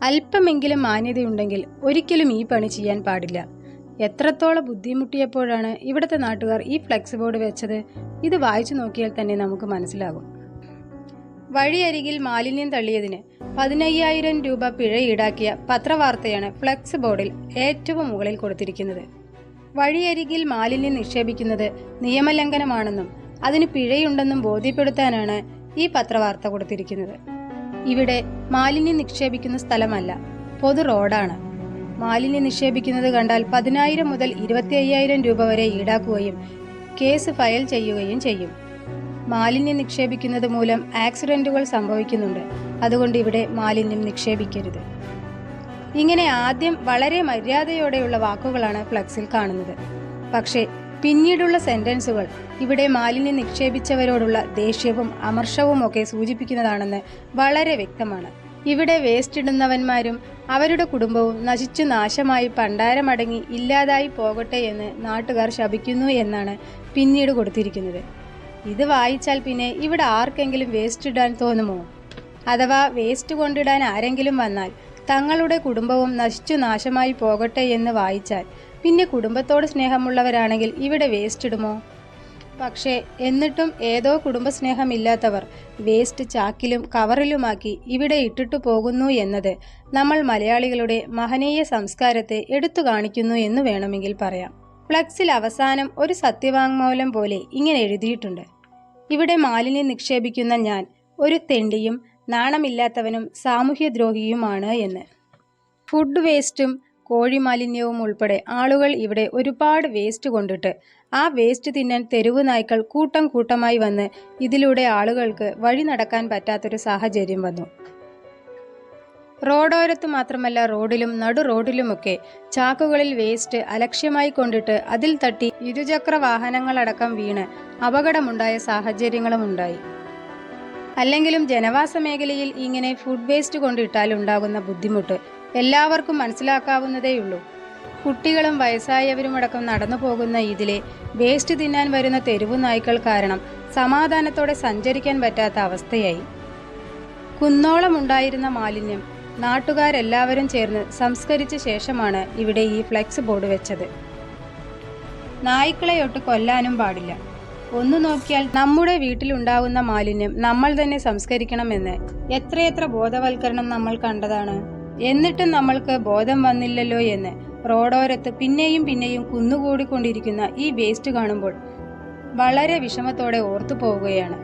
അല്പമെങ്കിലും മാന്യതയുണ്ടെങ്കിൽ ഒരിക്കലും ഈ പണി ചെയ്യാൻ പാടില്ല. എത്രത്തോളം ബുദ്ധിമുട്ടിയപ്പോഴാണ് ഇവിടുത്തെ നാട്ടുകാർ ഈ ഫ്ലെക്സ് ബോർഡ് വെച്ചത്? ഇത് വായിച്ചു നോക്കിയാൽ തന്നെ നമുക്ക് മനസ്സിലാകും. വഴിയരികിൽ മാലിന്യം തള്ളിയതിന് 15,000 രൂപ പിഴ ഈടാക്കിയ പത്രവാർത്തയാണ് ഫ്ലെക്സ് ബോർഡിൽ ഏറ്റവും മുകളിൽ കൊടുത്തിരിക്കുന്നത്. വഴിയരികിൽ മാലിന്യം നിക്ഷേപിക്കുന്നത് നിയമലംഘനമാണെന്നും അതിന് പിഴയുണ്ടെന്നും ബോധ്യപ്പെടുത്താനാണ് ഈ പത്രവാർത്ത കൊടുത്തിരിക്കുന്നത്. ഇവിടെ മാലിന്യം നിക്ഷേപിക്കുന്ന സ്ഥലമല്ല, പൊതു റോഡാണ്. മാലിന്യം നിക്ഷേപിക്കുന്നത് കണ്ടാൽ 10,000 മുതൽ 25,000 രൂപ വരെ ഈടാക്കുകയും കേസ് ഫയൽ ചെയ്യുകയും ചെയ്യും. മാലിന്യം നിക്ഷേപിക്കുന്നത് മൂലം ആക്സിഡന്റുകൾ സംഭവിക്കുന്നുണ്ട്. അതുകൊണ്ട് ഇവിടെ മാലിന്യം നിക്ഷേപിക്കരുത്. ഇങ്ങനെ ആദ്യം വളരെ മര്യാദയോടെയുള്ള വാക്കുകളാണ് ഫ്ലെക്സിൽ കാണുന്നത്. പക്ഷേ പിന്നീടുള്ള സെന്റൻസുകൾ ഇവിടെ മാലിന്യം നിക്ഷേപിച്ചവരോടുള്ള ദേഷ്യവും അമർഷവും ഒക്കെ സൂചിപ്പിക്കുന്നതാണെന്ന് വളരെ വ്യക്തമാണ്. ഇവിടെ വേസ്റ്റ് ഇടുന്നവന്മാരും അവരുടെ കുടുംബവും നശിച്ചു നാശമായി പണ്ടാരമടങ്ങി ഇല്ലാതായി പോകട്ടെ എന്ന് നാട്ടുകാർ ശപിക്കുന്നു എന്നാണ് പിന്നീട് കൊടുത്തിരിക്കുന്നത്. ഇത് വായിച്ചാൽ പിന്നെ ഇവിടെ ആർക്കെങ്കിലും വേസ്റ്റ് ഇടാൻ തോന്നുമോ? അഥവാ വേസ്റ്റ് കൊണ്ടിടാൻ ആരെങ്കിലും വന്നാൽ തങ്ങളുടെ കുടുംബവും നശിച്ചു നാശമായി പോകട്ടെ എന്ന് വായിച്ചാൽ പിന്നെ കുടുംബത്തോട് സ്നേഹമുള്ളവരാണെങ്കിൽ ഇവിടെ വേസ്റ്റ് ഇടുമോ? പക്ഷേ എന്നിട്ടും ഏതോ കുടുംബസ്നേഹമില്ലാത്തവർ വേസ്റ്റ് ചാക്കിലും കവറിലുമാക്കി ഇവിടെ ഇട്ടിട്ടു പോകുന്നു എന്നത് നമ്മൾ മലയാളികളുടെ മഹനീയ സംസ്കാരത്തെ എടുത്തു കാണിക്കുന്നു എന്ന് വേണമെങ്കിൽ പറയാം. ഫ്ലെക്സിൽ അവസാനം ഒരു സത്യവാങ്മൂലം പോലെ ഇങ്ങനെ എഴുതിയിട്ടുണ്ട്: ഇവിടെ മാലിന്യം നിക്ഷേപിക്കുന്ന ഞാൻ ഒരു തെണ്ടിയും നാണമില്ലാത്തവനും സാമൂഹ്യദ്രോഹിയുമാണ് എന്ന്. ഫുഡ് വേസ്റ്റും കോഴിമാലിന്യവും ഉൾപ്പെടെ ആളുകൾ ഇവിടെ ഒരുപാട് വേസ്റ്റ് കൊണ്ടിട്ട് ആ വേസ്റ്റ് തിന്നാൻ തെരുവ് നായ്ക്കൾ കൂട്ടം കൂട്ടമായി വന്ന് ഇതിലൂടെ ആളുകൾക്ക് വഴി നടക്കാൻ പറ്റാത്തൊരു സാഹചര്യം വന്നു. റോഡോരത്ത് മാത്രമല്ല, റോഡിലും നടു റോഡിലുമൊക്കെ ചാക്കുകളിൽ വേസ്റ്റ് അലക്ഷ്യമായി കൊണ്ടിട്ട് അതിൽ തട്ടി ഇരുചക്ര വാഹനങ്ങളടക്കം വീണ് അപകടമുണ്ടായ സാഹചര്യങ്ങളും ഉണ്ടായി. അല്ലെങ്കിലും ജനവാസ മേഖലയിൽ ഇങ്ങനെ ഫുഡ് വേസ്റ്റ് കൊണ്ടിട്ടാൽ ഉണ്ടാകുന്ന ബുദ്ധിമുട്ട് എല്ലാവർക്കും മനസ്സിലാക്കാവുന്നതേയുള്ളൂ. കുട്ടികളും വയസ്സായവരുമടക്കം നടന്നു പോകുന്ന ഇതിലെ വേസ്റ്റ് തിന്നാൻ വരുന്ന തെരുവു നായ്ക്കൾ കാരണം സമാധാനത്തോടെ സഞ്ചരിക്കാൻ പറ്റാത്ത അവസ്ഥയായി. കുന്നോളം ഉണ്ടായിരുന്ന മാലിന്യം നാട്ടുകാരെല്ലാവരും ചേർന്ന് സംസ്കരിച്ച ശേഷമാണ് ഇവിടെ ഈ ഫ്ലെക്സ് ബോർഡ് വെച്ചത്. നായ്ക്കളെയൊട്ട് കൊല്ലാനും പാടില്ല. ഒന്നു നോക്കിയാൽ നമ്മുടെ വീട്ടിലുണ്ടാവുന്ന മാലിന്യം നമ്മൾ തന്നെ സംസ്കരിക്കണമെന്ന് എത്രയെത്ര ബോധവൽക്കരണം നമ്മൾ കണ്ടതാണ്. എന്നിട്ടും നമ്മൾക്ക് ബോധം വന്നില്ലല്ലോ എന്ന് റോഡോരത്ത് പിന്നെയും പിന്നെയും കുന്നുകൂടിക്കൊണ്ടിരിക്കുന്ന ഈ വേസ്റ്റ് കാണുമ്പോൾ വളരെ വിഷമത്തോടെ ഓർത്തു പോവുകയാണ്.